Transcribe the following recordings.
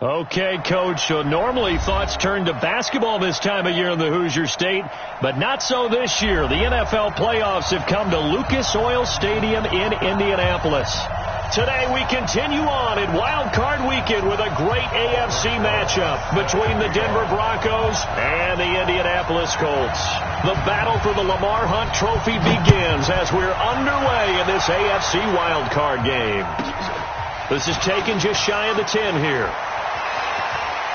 Okay, Coach, so normally thoughts turn to basketball this time of year in the Hoosier State, but not so this year. The NFL playoffs have come to Lucas Oil Stadium in Indianapolis. Today we continue on in Wild Card Weekend with a great AFC matchup between the Denver Broncos and the Indianapolis Colts. The battle for the Lamar Hunt Trophy begins as we're underway in this AFC Wild Card game. This is taken just shy of the 10 here.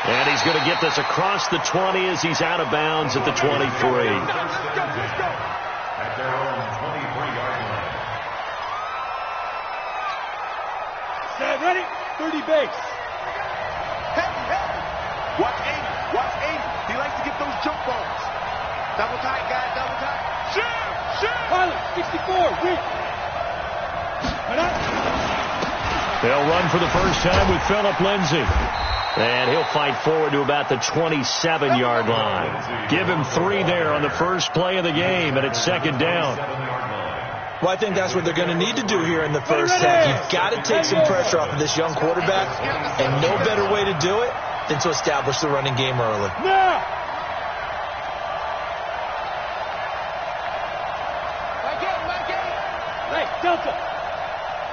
And he's going to get this across the 20 as he's out of bounds at the 23. At their own 23-yard line. Set, ready? 30 base. Hey, hey. Watch Aiden. Watch Aiden. He likes to get those jump balls. Double tight, guys. Double tight. Shoot! Pilot, 64. Weak. They'll run for the first time with Phillip Lindsay. And he'll fight forward to about the 27-yard line. Give him 3 there on the first play of the game, and it's second down. Well, I think that's what they're going to need to do here in the first half. You've got to take some pressure off of this young quarterback, and no better way to do it than to establish the running game early. Now! Hey, Delta!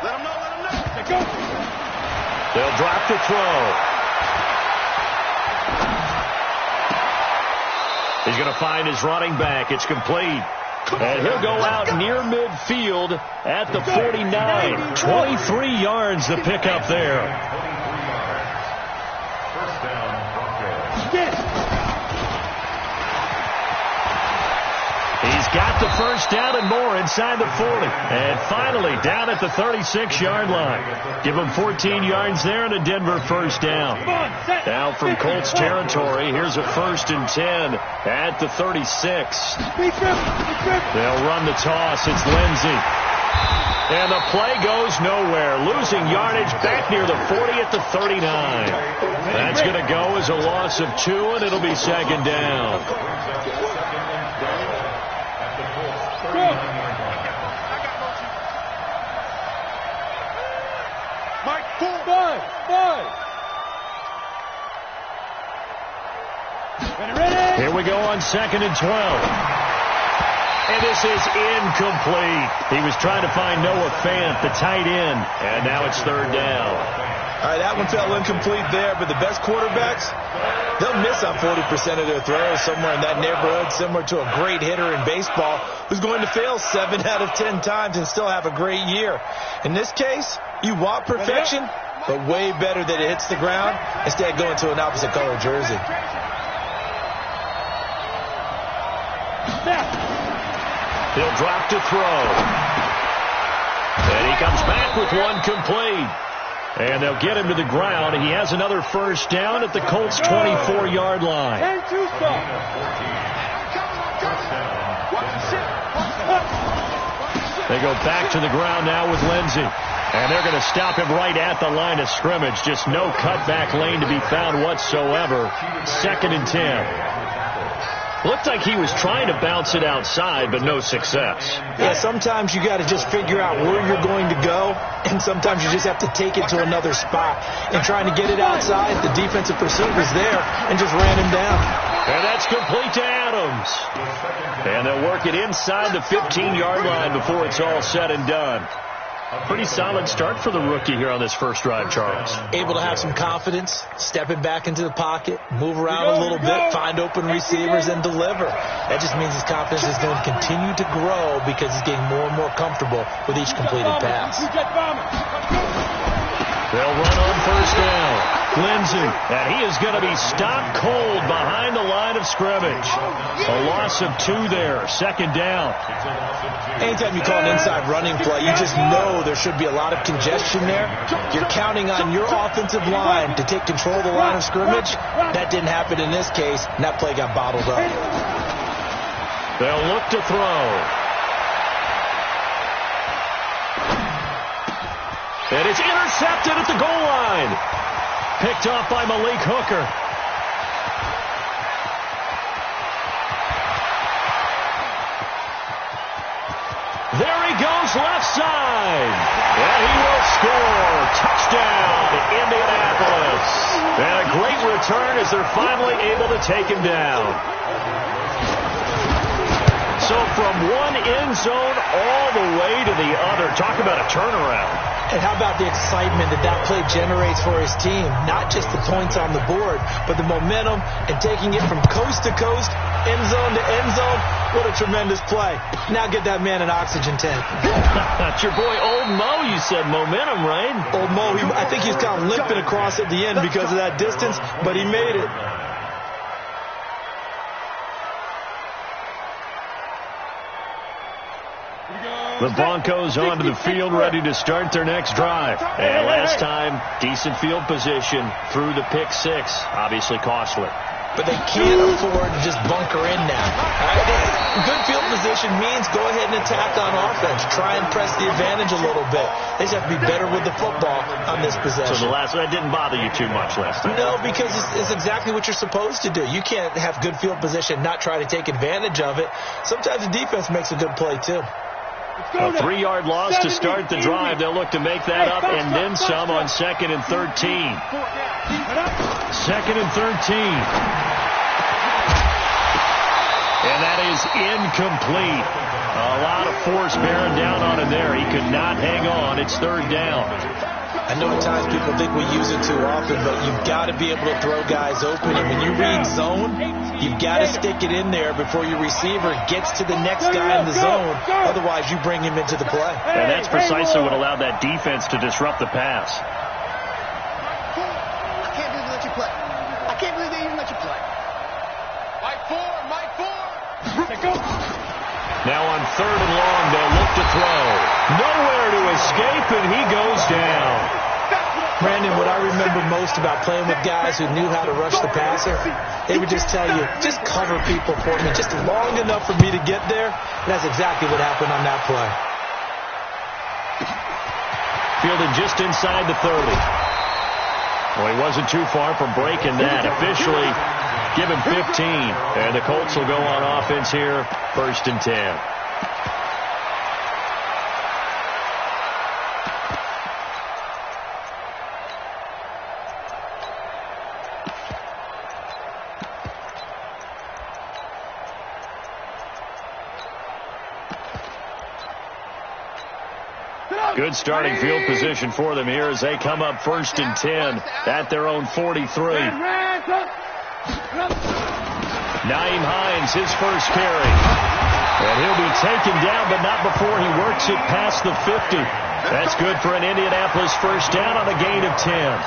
Let him know. Let's go! They'll drop the throw. He's going to find his running back. It's complete. And he'll go out near midfield at the 49. 23 yards the pickup there. First down, Broncos. He's got the first down and more inside the 40. And finally down at the 36-yard line. Give him 14 yards there and a Denver first down. Now from Colts territory, here's a 1st and 10 at the 36. They'll run the toss. It's Lindsay. And the play goes nowhere. Losing yardage back near the 40 at the 39. That's going to go as a loss of 2, and it'll be second down. Mike, 4. 5. Ready? Here we go on 2nd and 12. And this is incomplete. He was trying to find Noah Fant, the tight end, and now it's 3rd down. All right, that one fell incomplete there, but the best quarterbacks, they'll miss on 40% of their throws, somewhere in that neighborhood, similar to a great hitter in baseball who's going to fail 7 out of 10 times and still have a great year. In this case, you want perfection, but way better that it hits the ground instead of going to an opposite color jersey. He'll drop to throw. And he comes back with one complete. And they'll get him to the ground. He has another first down at the Colts' 24-yard line. They go back to the ground now with Lindsay. And they're going to stop him right at the line of scrimmage. Just no cutback lane to be found whatsoever. 2nd and 10. Looked like he was trying to bounce it outside, but no success. Yeah, sometimes you got to just figure out where you're going to go, and sometimes you just have to take it to another spot. And trying to get it outside, the defensive pursuit was there and just ran him down. And that's complete to Adams. And they'll work it inside the 15-yard line before it's all said and done. Pretty solid start for the rookie here on this first drive, Charles. Able to have some confidence, stepping back into the pocket, move around a little bit, find open receivers, and deliver. That just means his confidence is going to continue to grow because he's getting more and more comfortable with each completed pass. They'll run on first down. Lindsay, and he is going to be stopped cold behind the line of scrimmage. A loss of 2 there, 2nd down. Anytime you call an inside running play, you just know there should be a lot of congestion there. You're counting on your offensive line to take control of the line of scrimmage. That didn't happen in this case, and that play got bottled up. They'll look to throw. And it's intercepted at the goal line. Picked off by Malik Hooker. There he goes left side. And he will score. Touchdown, Indianapolis. Indianapolis. And a great return as they're finally able to take him down. So from one end zone all the way to the other. Talk about a turnaround. And how about the excitement that play generates for his team? Not just the points on the board, but the momentum and taking it from coast to coast, end zone to end zone. What a tremendous play. Now get that man an oxygen tank. That's your boy Old Mo, you said. Momentum, right? Old Mo, I think he was kind of limping across at the end because of that distance, but he made it. The Broncos onto the field, ready to start their next drive. And last time, decent field position through the pick six. Obviously costly. But they can't afford to just bunker in now. Good field position means go ahead and attack on offense. Try and press the advantage a little bit. They just have to be better with the football on this possession. So that didn't bother you too much last time? No, because it's exactly what you're supposed to do. You can't have good field position, not try to take advantage of it. Sometimes the defense makes a good play, too. A 3-yard loss to start the drive. They'll look to make that up and then some on 2nd and 13. 2nd and 13. And that is incomplete. A lot of force bearing down on him there. He could not hang on. It's 3rd down. I know at times people think we use it too often, but you've got to be able to throw guys open. And when you read zone, you've got to stick it in there before your receiver gets to the next guy in the zone. Otherwise, you bring him into the play. And that's precisely what allowed that defense to disrupt the pass. I can't believe they let you play. I can't believe they even let you play. Mike 4. Now on 3rd and long, they'll look to throw. Nowhere to escape, and he goes down. Brandon, what I remember most about playing with guys who knew how to rush the passer, they would just tell you, just cover people for me, just long enough for me to get there. And that's exactly what happened on that play. Fielded just inside the 30. Well, he wasn't too far from breaking that. Officially, give him 15. And the Colts will go on offense here, 1st and 10. Good starting field position for them here as they come up 1st and 10 at their own 43. Nyheim Hines, his first carry. And he'll be taken down, but not before he works it past the 50. That's good for an Indianapolis first down on a gain of 10.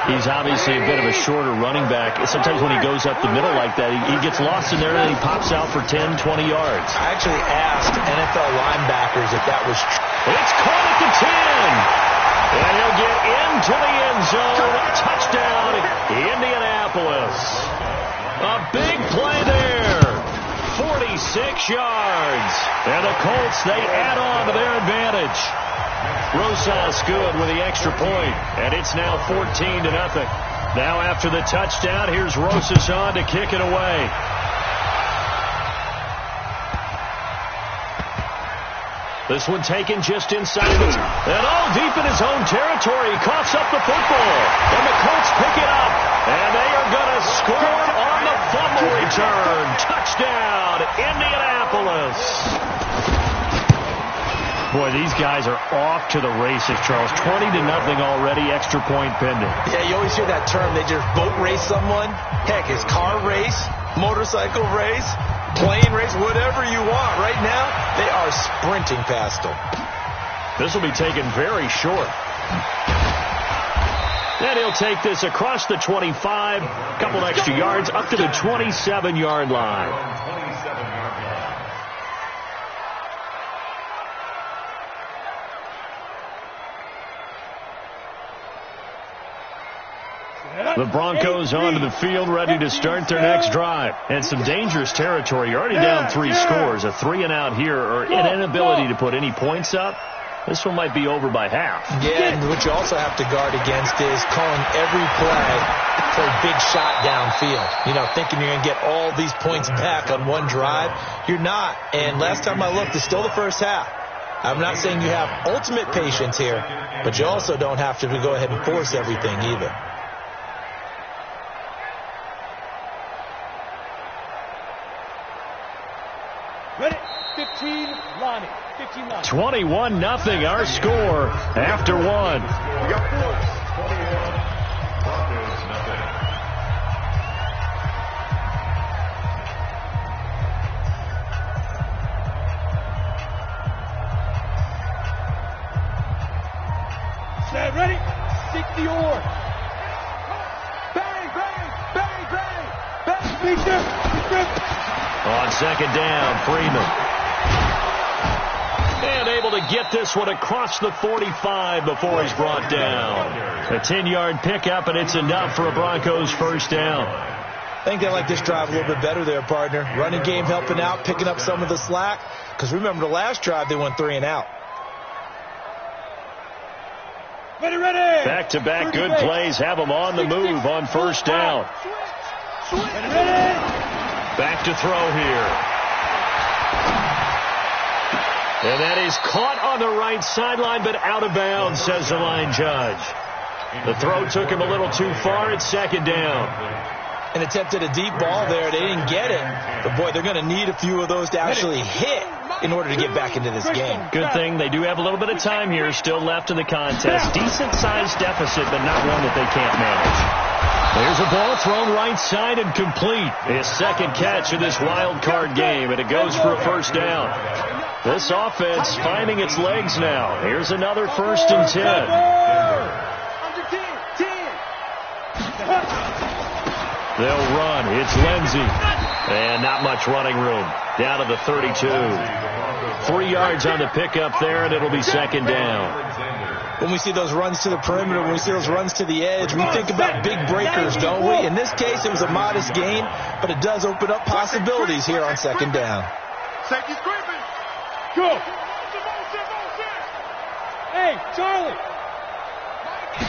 He's obviously a bit of a shorter running back. Sometimes when he goes up the middle like that, he gets lost in there and he pops out for 10, 20 yards. I actually asked NFL linebackers if that was true. It's caught at the 10. And he'll get into the end zone. Touchdown, Indianapolis. A big play there. 46 yards. And the Colts, they add on to their advantage. Rosas good with the extra point. And it's now 14-0. Now after the touchdown, here's Rosas on to kick it away. This one taken just inside it. And all deep in his own territory. He coughs up the football. And the Colts pick it up. And they are going to score on the fumble return. Touchdown, Indianapolis. Boy, these guys are off to the races, Charles. 20-0 already, extra point pending. Yeah, you always hear that term. They just boat race someone. Heck, it's car race, motorcycle race, plane race, whatever you want. Right now, they are sprinting past them. This will be taken very short. And he'll take this across the 25, a couple extra yards, up to the 27-yard line. The Broncos onto the field, ready to start their next drive. And some dangerous territory. You're already down 3 scores. A 3-and-out here, or an inability to put any points up. This one might be over by half. Yeah, and what you also have to guard against is calling every play for a big shot downfield. You know, thinking you're going to get all these points back on one drive. You're not. And last time I looked, it's still the first half. I'm not saying you have ultimate patience here, but you also don't have to go ahead and force everything either. Ready? 15, Lonnie. 15, Lonnie. 21-0 our score after one. We got four. 21. Broncos nothing. Stand ready? 60 or. Bang, bang, bang, bang, bang. Big dip. On second down, Freeman. And able to get this one across the 45 before he's brought down. A 10-yard pickup, and it's enough for a Broncos first down. I think they like this drive a little bit better there, partner. Running game helping out, picking up some of the slack. Because remember the last drive, they went 3 and out. Ready, ready. Back-to-back good plays have them on the move on first down. Ready, ready. Back to throw here. And that is caught on the right sideline, but out of bounds, says the line judge. The throw took him a little too far. It's second down. And attempted a deep ball there. They didn't get it. But, boy, they're going to need a few of those to actually hit in order to get back into this game. Good thing they do have a little bit of time here still left in the contest. Decent-sized deficit, but not one that they can't manage. There's a ball thrown right side and complete. His second catch of this wild card game, and it goes for a first down. This offense finding its legs now. Here's another 1st and 10. Under 10. They'll run. It's Lindsey. And not much running room. Down to the 32. 3 yards on the pickup there, and it'll be second down. When we see those runs to the perimeter, when we see those runs to the edge, we think about big breakers, don't we? In this case, it was a modest gain, but it does open up possibilities here on second down. Safety screaming. Go. Hey, Charlie.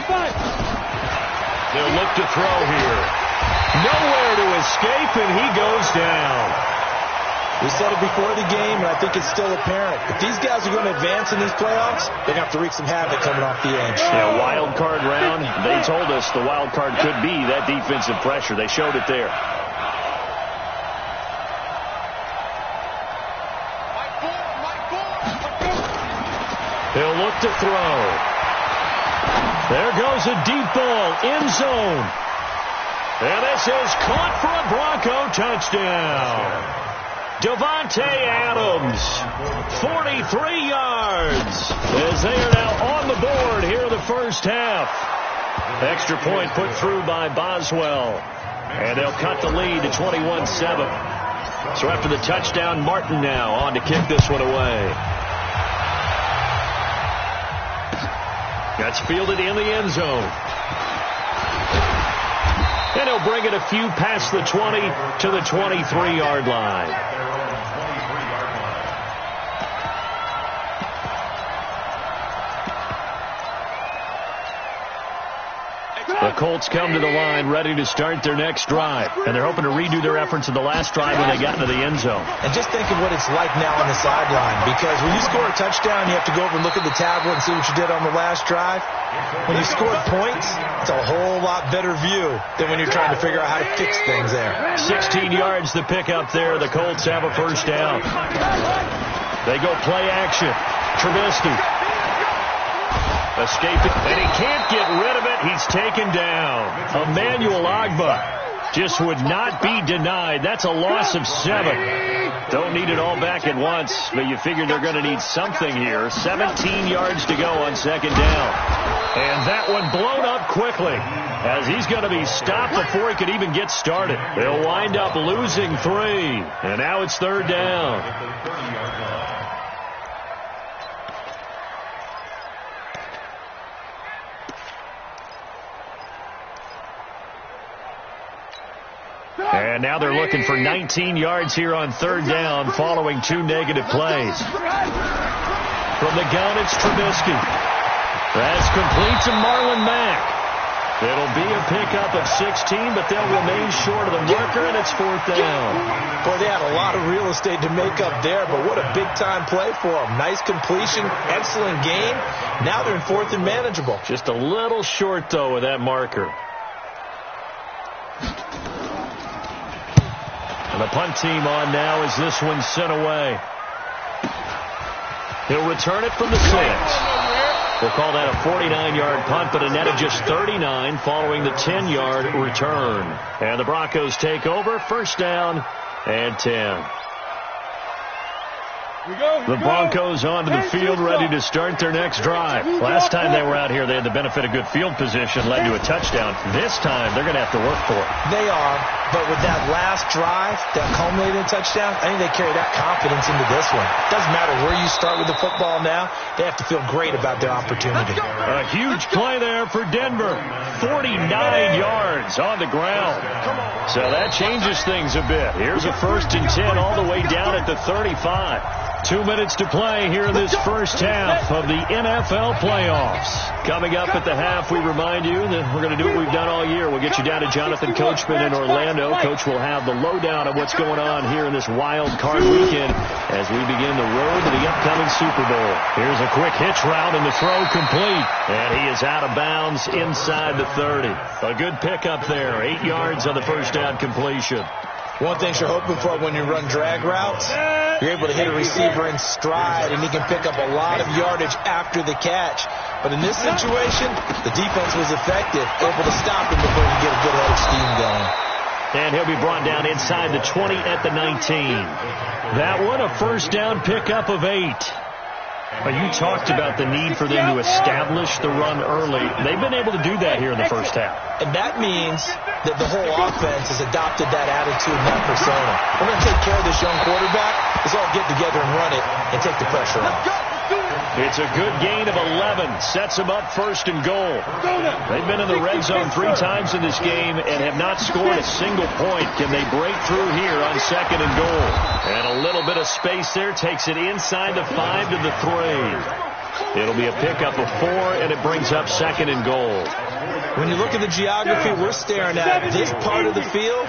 5. They'll look to throw here. Nowhere to escape, and he goes down. We said it before the game, and I think it's still apparent. If these guys are going to advance in these playoffs, they're going to have to wreak some havoc coming off the edge. Yeah, wild card round. They told us the wild card could be that defensive pressure. They showed it there. He'll look to throw. There goes a deep ball, end zone. And this is caught for a Bronco touchdown. Devontae Adams, 43 yards, as they are now on the board here in the first half. Extra point put through by Boswell. And they'll cut the lead to 21-7. So after the touchdown, Martin now on to kick this one away. That's fielded in the end zone. And he'll bring it a few past the 20 to the 23-yard line. The Colts come to the line ready to start their next drive. And they're hoping to redo their efforts in the last drive when they got into the end zone. And just think of what it's like now on the sideline. Because when you score a touchdown, you have to go over and look at the tablet and see what you did on the last drive. When you scored points, it's a whole lot better view than when you're trying to figure out how to fix things there. 16 yards to pick up there. The Colts have a first down. They go play action. Trubisky. Escaping, and he can't get rid of it. He's taken down. Emmanuel Ogbah just would not be denied. That's a loss of 7. Don't need it all back at once, but you figure they're going to need something here. 17 yards to go on second down. And that one blown up quickly as he's going to be stopped before he could even get started. They'll wind up losing 3, and now it's third down. And now they're looking for 19 yards here on third down following 2 negative plays. From the gun, it's Trubisky. That's complete to Marlon Mack. It'll be a pickup of 16, but they'll remain short of the marker, and it's 4th down. Boy, they had a lot of real estate to make up there, but what a big-time play for them. Nice completion, excellent game. Now they're in 4th and manageable. Just a little short, though, with that marker. And the punt team on now as this one's sent away. He'll return it from the 6. We'll call that a 49-yard punt, but a net of just 39 following the 10-yard return. And the Broncos take over, 1st down and 10. The Broncos onto the field, ready to start their next drive. Last time they were out here, they had the benefit of good field position, led to a touchdown. This time, they're going to have to work for it. They are, but with that last drive, that culminating touchdown, I think they carry that confidence into this one. Doesn't matter where you start with the football now, they have to feel great about their opportunity. A huge play there for Denver. 49 yards on the ground. So that changes things a bit. Here's a 1st and 10 all the way down at the 35. 2 minutes to play here in this first half of the NFL playoffs. Coming up at the half, we remind you that we're going to do what we've done all year. We'll get you down to Jonathan Coachman in Orlando. Coach will have the lowdown of what's going on here in this wild card weekend as we begin the road to the upcoming Super Bowl. Here's a quick hitch route and the throw complete. And he is out of bounds inside the 30. A good pickup there. 8 yards on the first down completion. One thing you're hoping for when you run drag routes, you're able to hit a receiver in stride, and he can pick up a lot of yardage after the catch. But in this situation, the defense was effective, able to stop him before he get a good head of steam going. And he'll be brought down inside the 20 at the 19. That one, a 1st down pickup of 8. You talked about the need for them to establish the run early. They've been able to do that here in the first half. And that means that the whole offense has adopted that attitude and that persona. We're going to take care of this young quarterback. Let's all get together and run it and take the pressure off. It's a good gain of 11. Sets them up 1st and goal. They've been in the red zone 3 times in this game and have not scored a single point. Can they break through here on 2nd and goal? And a little bit of space there takes it inside the 5 to the 3. It'll be a pickup of 4, and it brings up 2nd and goal. When you look at the geography we're staring at, this part of the field,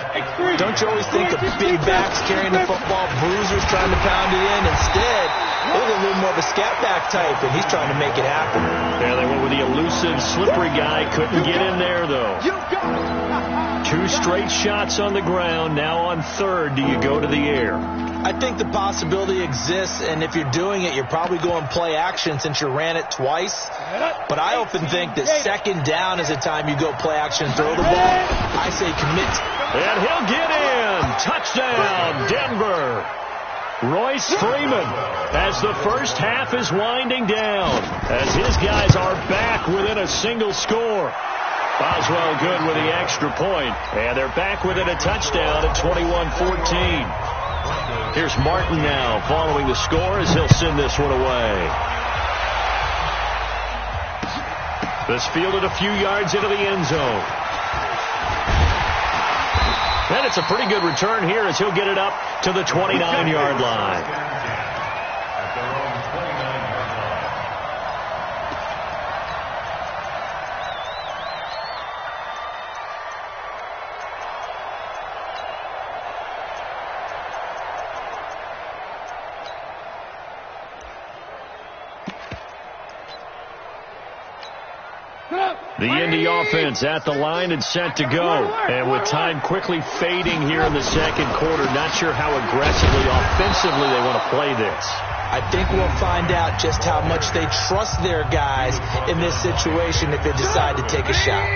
don't you always think of big backs carrying the football, bruisers trying to pound it in? Instead, look a little more of a scat back type, and he's trying to make it happen. Yeah, they went with the elusive, slippery guy. Couldn't get in there, though. 2 straight shots on the ground. Now on 3rd, do you go to the air? I think the possibility exists, and if you're doing it, you're probably going play action since you ran it twice. But I often think that 2nd down is the time you go play action and throw the ball. I say commit. And he'll get in. Touchdown, Denver. Royce Freeman as the first half is winding down as his guys are back within a single score. Boswell good with the extra point, and they're back within a touchdown at 21-14. Here's Martin now following the score as he'll send this one away. This fielded a few yards into the end zone. And it's a pretty good return here as he'll get it up to the 29-yard line. The Indy offense at the line and set to go. And with time quickly fading here in the second quarter, not sure how aggressively, offensively they want to play this. I think we'll find out just how much they trust their guys in this situation if they decide to take a shot.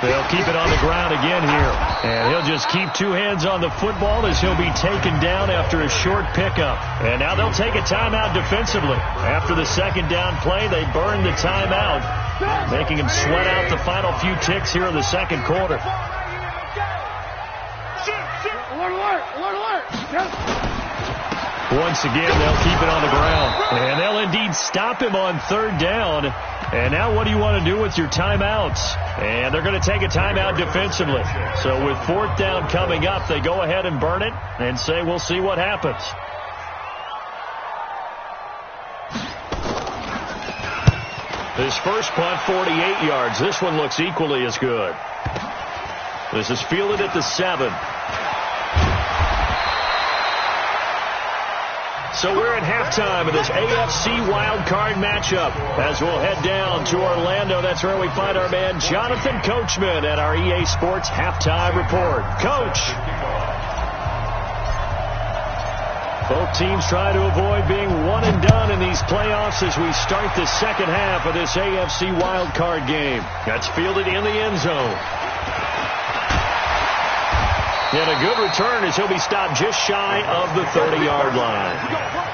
They'll keep it on the ground again here. And he'll just keep 2 hands on the football as he'll be taken down after a short pickup. And now they'll take a timeout defensively. After the second down play, they burn the timeout, making him sweat out the final few ticks here in the second quarter. Once again, they'll keep it on the ground. And they'll indeed stop him on 3rd down. And now what do you want to do with your timeouts? And they're going to take a timeout defensively. So with 4th down coming up, they go ahead and burn it and say we'll see what happens. His first punt, 48 yards. This one looks equally as good. This is fielded at the 7. So we're at halftime of this AFC wild card matchup. As we'll head down to Orlando, that's where we find our man Jonathan Coachman at our EA Sports Halftime Report. Coach. Both teams try to avoid being one and done in these playoffs as we start the second half of this AFC wild card game. That's fielded in the end zone. And a good return as he'll be stopped just shy of the 30-yard line.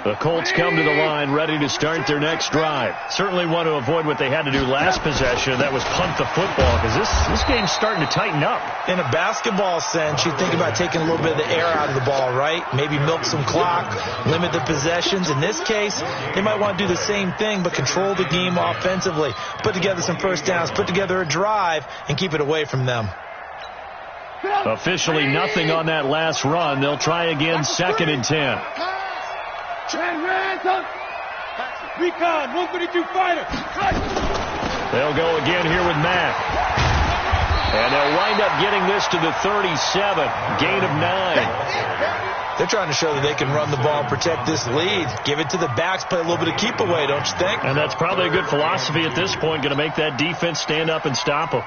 The Colts come to the line ready to start their next drive. Certainly want to avoid what they had to do last possession. That was punt the football, because this game's starting to tighten up. In a basketball sense, you think about taking a little bit of the air out of the ball, right? Maybe milk some clock, limit the possessions. In this case, they might want to do the same thing, but control the game offensively. Put together some first downs, put together a drive, and keep it away from them. Officially nothing on that last run. They'll try again, 2nd and 10. Recon, 132 fighter. They'll go again here with Mack. And they'll wind up getting this to the 37. Gain of 9. They're trying to show that they can run the ball and protect this lead. Give it to the backs, play a little bit of keep away, don't you think? And that's probably a good philosophy at this point, going to make that defense stand up and stop them.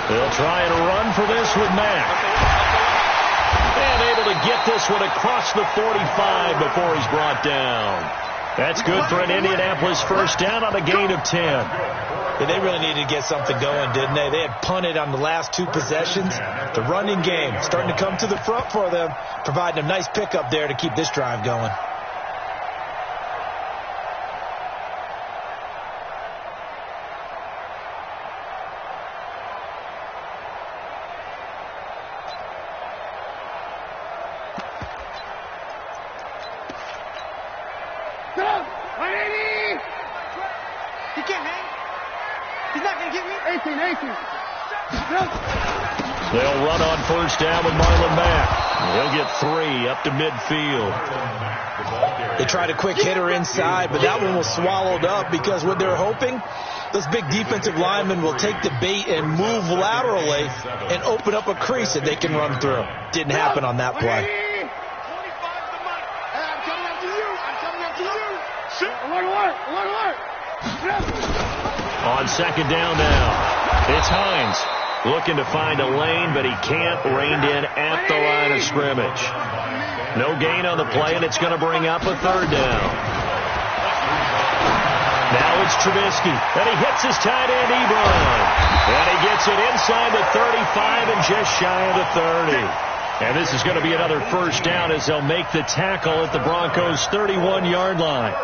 They'll try and run for this with Mack. And able to get this one across the 45 before he's brought down. That's good for an Indianapolis first down on a gain of 10. Yeah, they really needed to get something going, didn't they? They had punted on the last 2 possessions. The running game starting to come to the front for them, providing a nice pickup there to keep this drive going. They'll run on first down with Marlon Mack. He'll get 3 up to midfield. They tried a quick hitter inside, but that one was swallowed up because what they're hoping, this big defensive lineman will take the bait and move laterally and open up a crease that they can run through. Didn't happen on that play. On second down now, it's Hines. Looking to find a lane, but he can't. Reined in at the line of scrimmage. No gain on the play, and it's going to bring up a 3rd down. Now it's Trubisky, and he hits his tight end, Ebron. And he gets it inside the 35 and just shy of the 30. And this is going to be another first down as they'll make the tackle at the Broncos' 31-yard line.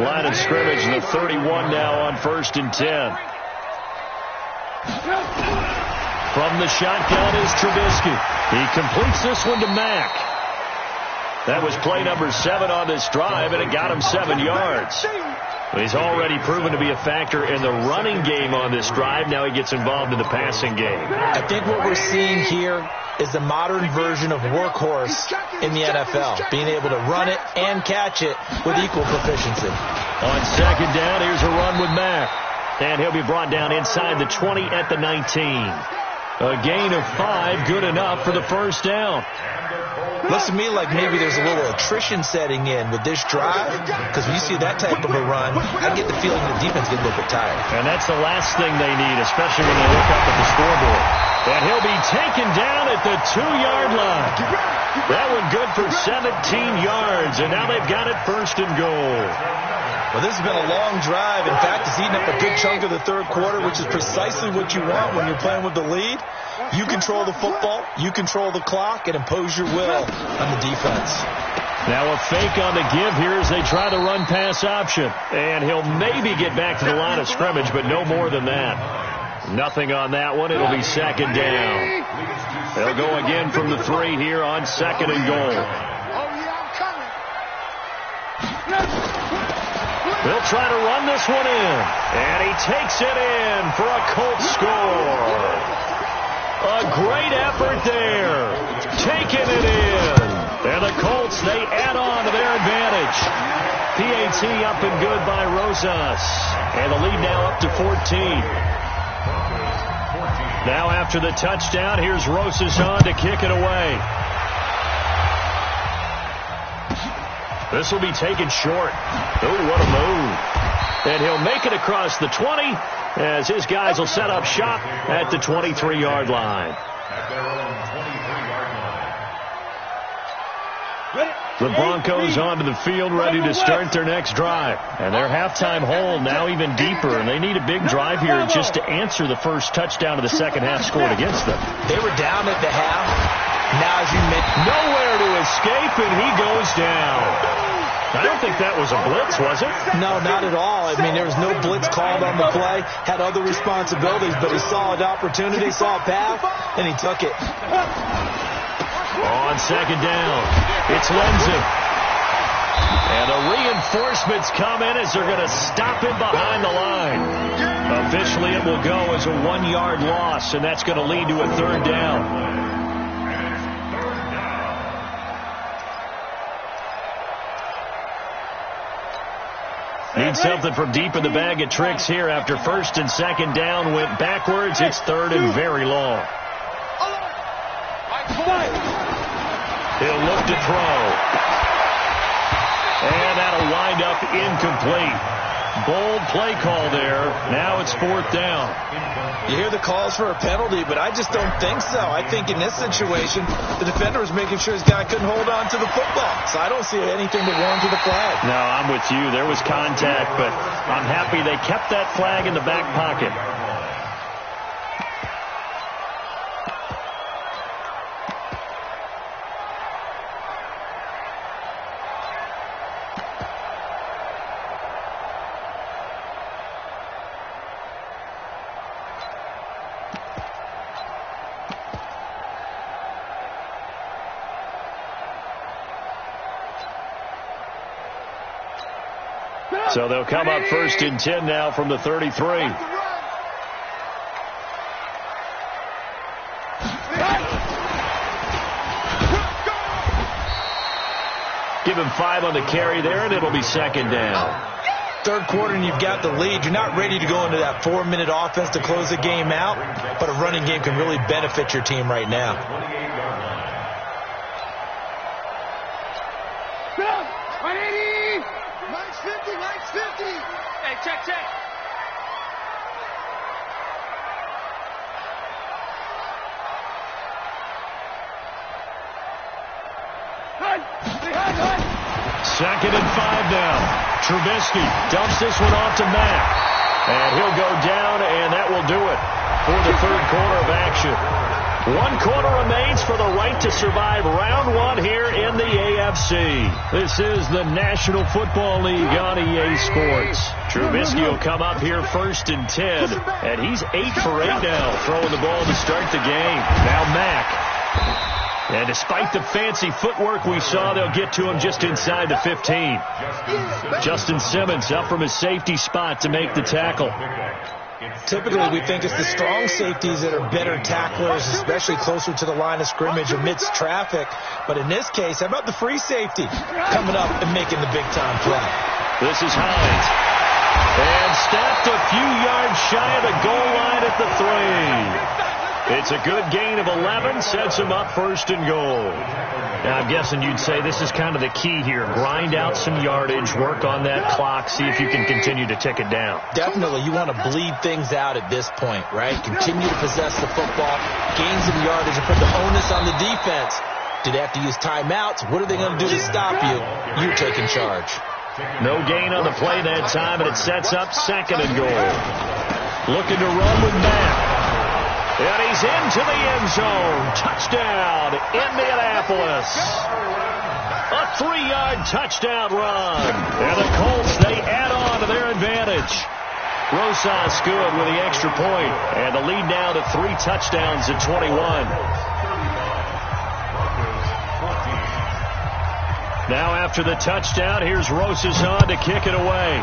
Line of scrimmage, the 31 now on 1st and 10. From the shotgun is Trubisky. He completes this one to Mack. That was play number 7 on this drive, and it got him 7 yards. He's already proven to be a factor in the running game on this drive. Now he gets involved in the passing game. I think what we're seeing here is the modern version of workhorse in the NFL, being able to run it and catch it with equal proficiency. On second down, here's a run with Mack. And he'll be brought down inside the 20 at the 19. A gain of 5, good enough for the first down. Looks to me like maybe there's a little attrition setting in with this drive, because when you see that type of a run, I get the feeling the defense gets a little bit tired. And that's the last thing they need, especially when they look up at the scoreboard. And he'll be taken down at the 2-yard line. That one good for 17 yards, and now they've got it 1st and goal. Well, this has been a long drive. In fact, it's eaten up a good chunk of the 3rd quarter, which is precisely what you want when you're playing with the lead. You control the football, you control the clock, and impose your will on the defense. Now a fake on the give here as they try the run-pass option. And he'll maybe get back to the line of scrimmage, but no more than that. Nothing on that one. It'll be second down. They'll go again from the 3 here on second and goal. They'll try to run this one in. And he takes it in for a Colts score. A great effort there. Taking it in. And the Colts, they add on to their advantage. PAT up and good by Rosas. And the lead now up to 14. Now after the touchdown, here's Rosas on to kick it away. This will be taken short. Oh, what a move. And he'll make it across the 20 as his guys will set up shop at the 23-yard line. The Broncos onto the field ready to start their next drive. And their halftime hole now even deeper, and they need a big drive here just to answer the first touchdown of the second half scored against them. They were down at the half. Now, as you mentioned, nowhere to escape, and he goes down. I don't think that was a blitz, was it? No, not at all. I mean, there was no blitz called on the play. Had other responsibilities, but he saw an opportunity, saw a path, and he took it. On second down, it's Lenzen. And the reinforcements come in as they're going to stop him behind the line. Officially, it will go as a 1-yard loss, and that's going to lead to a third down. Need something from deep in the bag of tricks here after first and second down went backwards. It's third and very long. He'll look to throw. And that'll wind up incomplete. Bold play call there. Now it's fourth down. You hear the calls for a penalty, but I just don't think so. I think in this situation, the defender was making sure his guy couldn't hold on to the football. So I don't see anything to warrant the flag. No, I'm with you. There was contact, but I'm happy they kept that flag in the back pocket. So they'll come up first and 10 now from the 33. Give him 5 on the carry there, and it'll be second down. Third quarter, and you've got the lead. You're not ready to go into that 4-minute offense to close the game out, but a running game can really benefit your team right now. Check. Second and 5 now. Trubisky dumps this one off to Mack. And he'll go down, and that will do it for the third quarter of action. 1 quarter remains for the right to survive round 1 here in the AFC. This is the National Football League on EA Sports. Trubisky will come up here first and 10, and he's 8 for 8 now, throwing the ball to start the game. Now Mack. And despite the fancy footwork we saw, they'll get to him just inside the 15. Justin Simmons up from his safety spot to make the tackle. Typically, we think it's the strong safeties that are better tacklers, especially closer to the line of scrimmage amidst traffic. But in this case, how about the free safety coming up and making the big-time play? This is Hines. And stopped a few yards shy of the goal line at the 3. It's a good gain of 11, sets him up first and goal. Now, I'm guessing you'd say this is kind of the key here. Grind out some yardage, work on that clock, see if you can continue to tick it down. Definitely. You want to bleed things out at this point, right? Continue to possess the football, gain some yardage, and put the onus on the defense. Do they have to use timeouts? What are they going to do to stop you? You're taking charge. No gain on the play that time, and it sets up second and goal. Looking to run with Mack. And he's into the end zone. Touchdown, Indianapolis. A 3-yard touchdown run. And the Colts, they add on to their advantage. Rosas good with the extra point. And the lead now to 3 touchdowns at 21. Now after the touchdown, here's Rosas on to kick it away.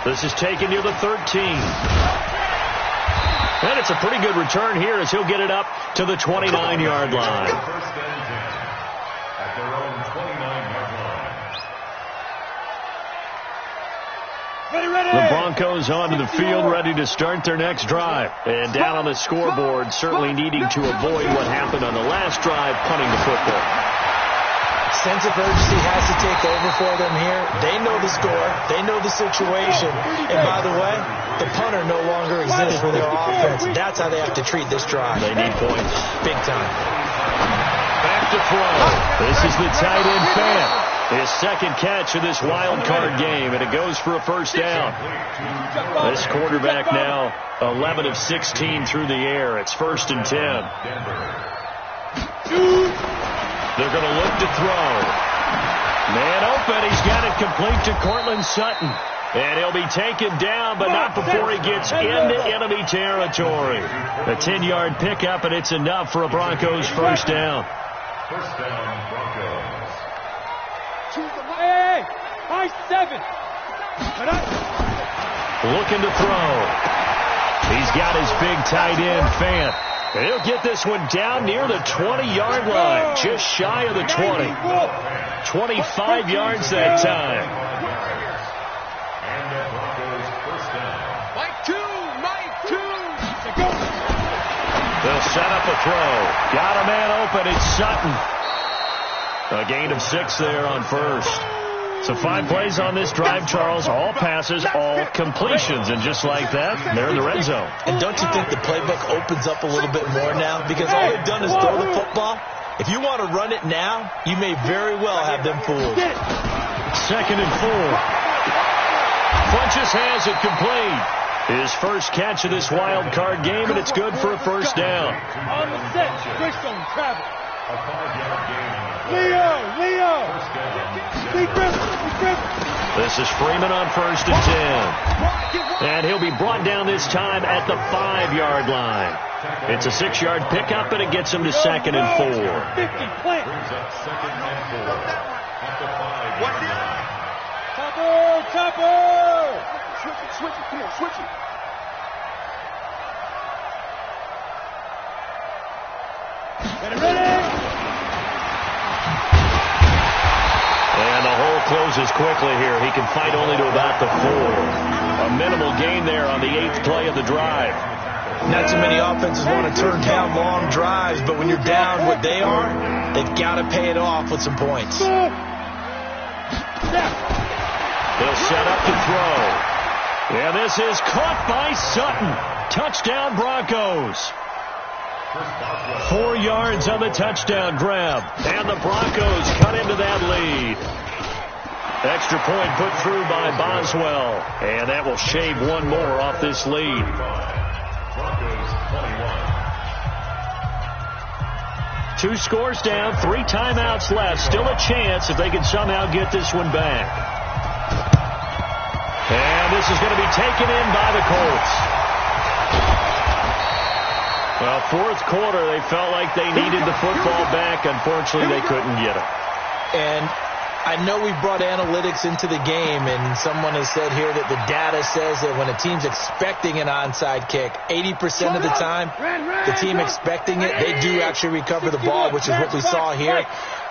This is taken near the 13. And it's a pretty good return here as he'll get it up to the 29-yard line. First and 10 at their own 29-yard line. The Broncos onto the field, ready to start their next drive. And down on the scoreboard, certainly needing to avoid what happened on the last drive, punting the football. Sense of urgency has to take over for them here. They know the score. They know the situation. And by the way, the punter no longer exists for their offense. That's how they have to treat this drive. They need points. Big time. Back to throw. This is the tight end Fan. His second catch of this wild card game, and it goes for a first down. This quarterback now 11 of 16 through the air. It's 1st and 10. They're going to look to throw. Man open. He's got it complete to Cortland Sutton. And he'll be taken down, but not before he gets into enemy territory. A 10-yard pickup, and it's enough for a Broncos first down. First down, Broncos. Hey, high 7. Looking to throw. He's got his big tight end, Fant. And he'll get this one down near the 20-yard line, just shy of the 20. 25 yards that time. And the Broncos first down. Mike 2. They'll set up a throw. Got a man open. It's Sutton. A gain of 6 there on first. So 5 plays on this drive, Charles. All passes, all completions. And just like that, they're in the red zone. And don't you think the playbook opens up a little bit more now? Because all they've done is throw the football. If you want to run it now, you may very well have them fooled. 2nd and 4. Funches has it complete. His first catch of this wild card game, and it's good for a first down. On the set. Quick zone travel. A 5-yard gain. Leo. Big Griffin. This is Freeman on 1st and 10. And he'll be brought down this time at the 5-yard line. It's a 6-yard pickup, and it gets him to 2nd and 4. 50 plant. Brings up 2nd and 4 at the 5-yard line. Chopper. Switch it. Come on, switch it. Get it ready. And the hole closes quickly here. He can fight only to about the 4. A minimal gain there on the 8th play of the drive. Not too many offenses want to turn down long drives, but when you're down what they are, they've got to pay it off with some points. They'll set up to throw. And this is caught by Sutton. Touchdown Broncos. 4 yards on the touchdown grab. And the Broncos cut into that lead. Extra point put through by Boswell. And that will shave 1 more off this lead. Broncos 21. 2 scores down, 3 timeouts left. Still a chance if they can somehow get this one back. And this is going to be taken in by the Colts. Well, 4th quarter, they felt like they needed the football back. Unfortunately, they couldn't get it. And I know we brought analytics into the game, and someone has said here that the data says that when a team's expecting an onside kick, 80% of the time, the team expecting it, they do actually recover the ball, which is what we saw here.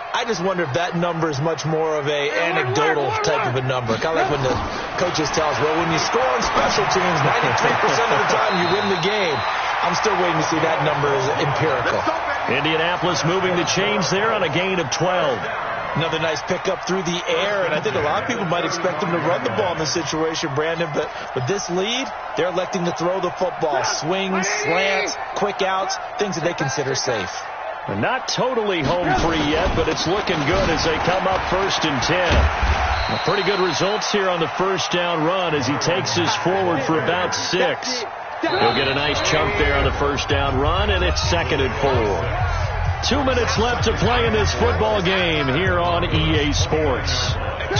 I just wonder if that number is much more of a anecdotal type of a number. Kind of like when the coaches tell us, well, when you score on special teams, 93% of the time you win the game. I'm still waiting to see that number as empirical. Indianapolis moving the chains there on a gain of 12. Another nice pickup through the air, and I think a lot of people might expect them to run the ball in this situation, Brandon, but with this lead, they're electing to throw the football. Swings, slants, quick outs, things that they consider safe. Not totally home free yet, but it's looking good as they come up 1st and 10. Pretty good results here on the first down run as he takes this forward for about 6. He'll get a nice chunk there on the first down run, and it's 2nd and 4. 2 minutes left to play in this football game here on EA Sports.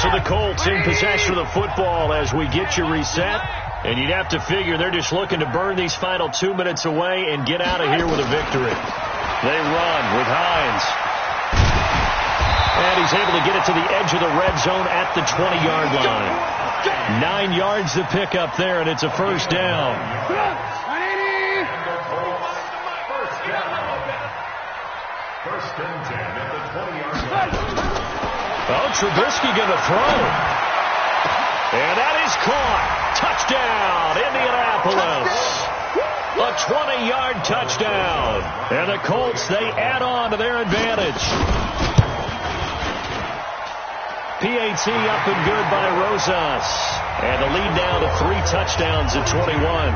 So the Colts in possession of the football as we get you reset. And you'd have to figure they're just looking to burn these final 2 minutes away and get out of here with a victory. They run with Hines. And he's able to get it to the edge of the red zone at the 20-yard line. 9 yards to pick up there, and it's a first down. First and 10 at the 20-yard line. Oh, Trubisky going to throw. And that is caught. Touchdown, Indianapolis. A 20-yard touchdown. And the Colts, they add on to their advantage. PAT up and good by Rosas. And the lead now to 3 touchdowns at 21.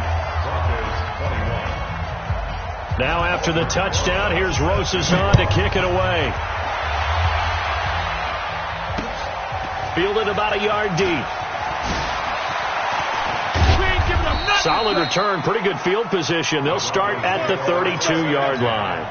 Now after the touchdown, here's Rosas on to kick it away. Fielded about a yard deep. Solid return, pretty good field position. They'll start at the 32-yard line.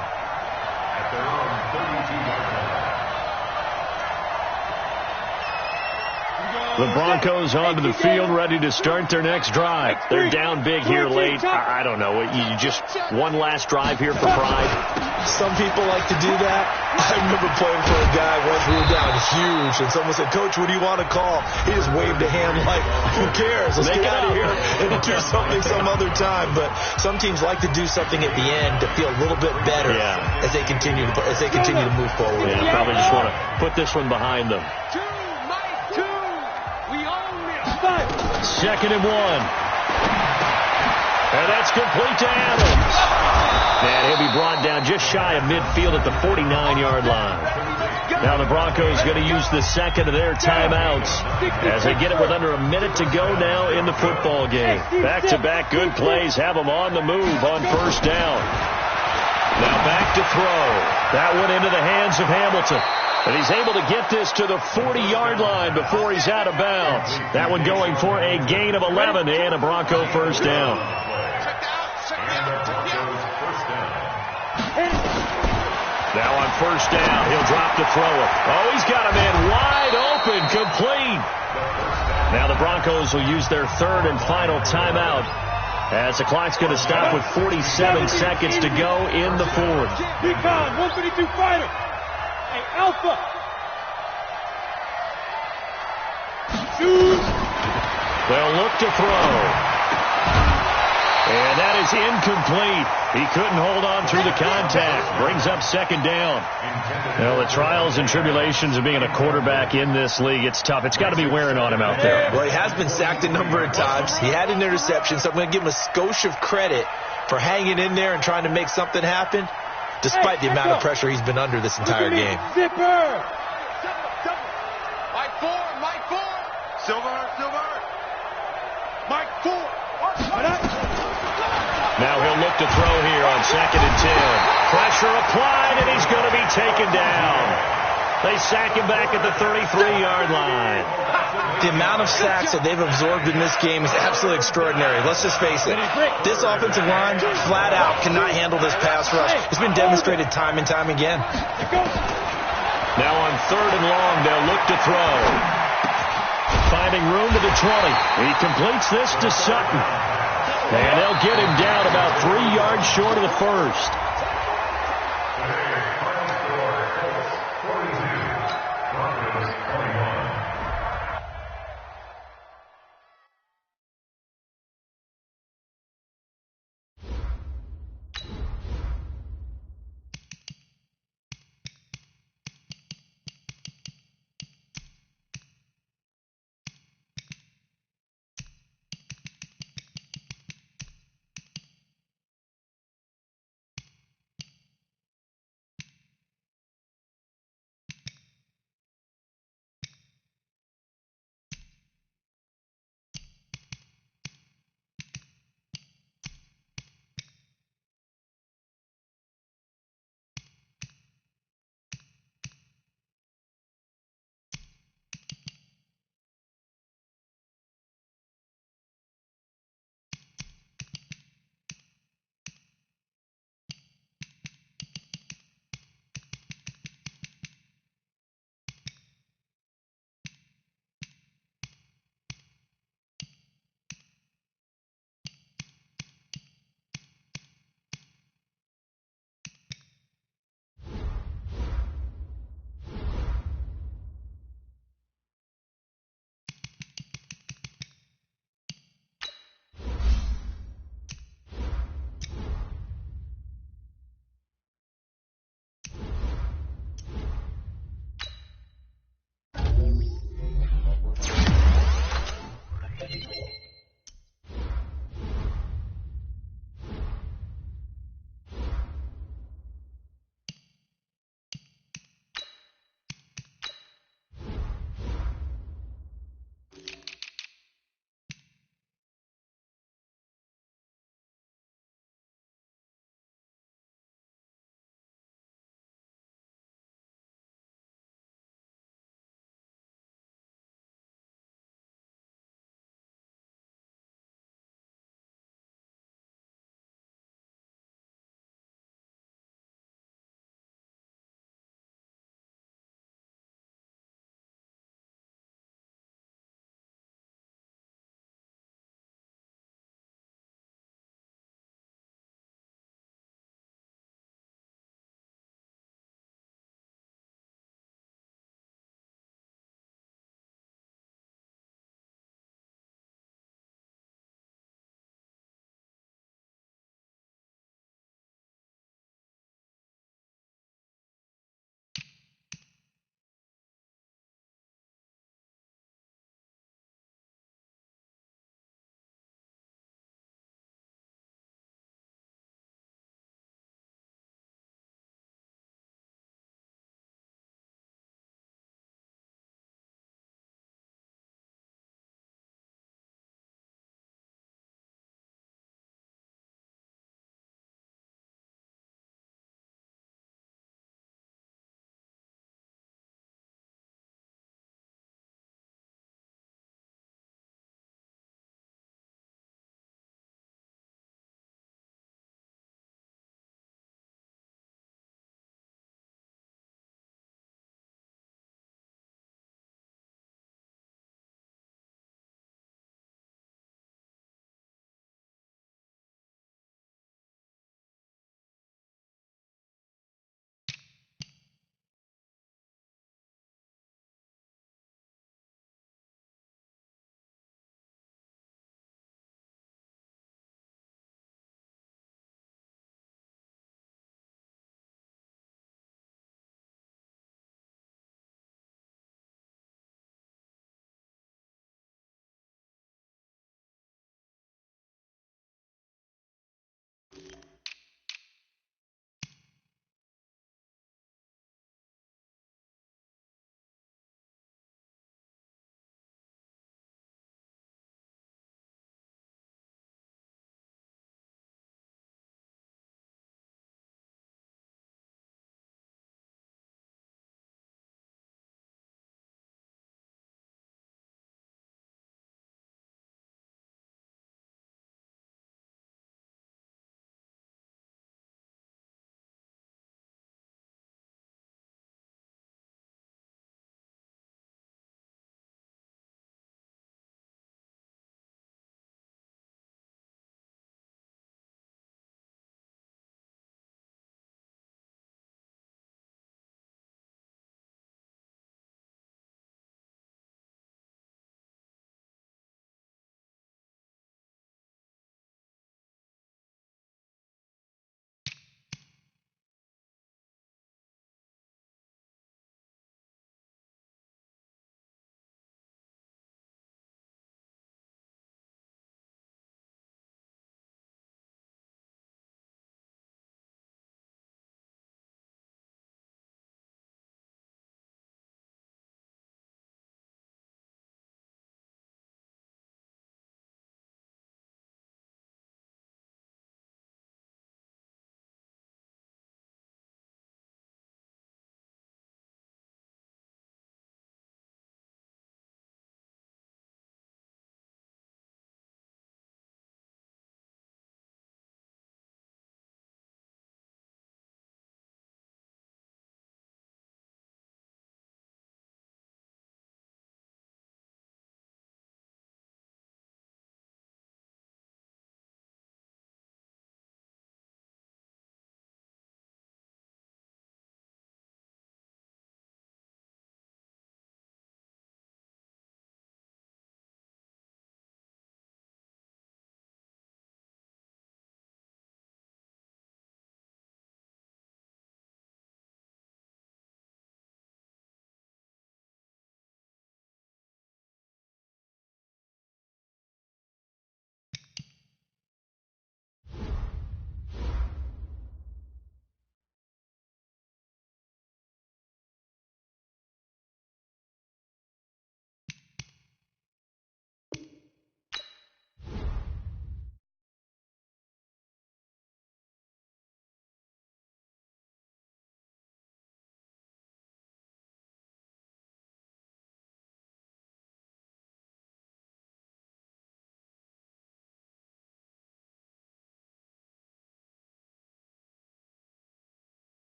The Broncos onto the field, ready to start their next drive. They're down big here late. I don't know. You just one last drive here for pride. Some people like to do that. I remember playing for a guy once. We were down huge, and someone said, "Coach, what do you want to call?" He just waved a hand like, "Who cares? Let's get out of here and do something some other time." But some teams like to do something at the end to feel a little bit better as they continue to move forward. Yeah, probably just want to put this one behind them. 2nd and 1. And that's complete to Adams. And he'll be brought down just shy of midfield at the 49-yard line. Now the Broncos going to use the second of their timeouts as they get it with under a minute to go now in the football game. Back-to-back good plays have them on the move on first down. Now back to throw. That one into the hands of Hamilton. And he's able to get this to the 40-yard line before he's out of bounds. That one going for a gain of 11 and a Bronco first down. Now on first down, he'll drop to throw it. Oh, he's got a man wide open, complete. Now the Broncos will use their third and final timeout as the clock's going to stop with 47 seconds to go in the fourth. Recon, 152 fighter. Hey, Alpha. Shoot. They'll look to throw. And that is incomplete. He couldn't hold on through the contact. Brings up second down. Well, the trials and tribulations of being a quarterback in this league, it's tough. It's got to be wearing on him out there. Well, he has been sacked a number of times. He had an interception, so I'm going to give him a skosh of credit for hanging in there and trying to make something happen, despite the amount of pressure he's been under this entire game. Zipper. Mike 4, Mike 4. Silver. Mike 4. Now he'll look to throw here on 2nd and 10. Pressure applied, and he's going to be taken down. They sack him back at the 33-yard line. The amount of sacks that they've absorbed in this game is absolutely extraordinary. Let's just face it. This offensive line, flat out, cannot handle this pass rush. It's been demonstrated time and time again. Now on 3rd and long, they'll look to throw. Finding room to the 20. He completes this to Sutton. And they'll get him down about 3 yards short of the first.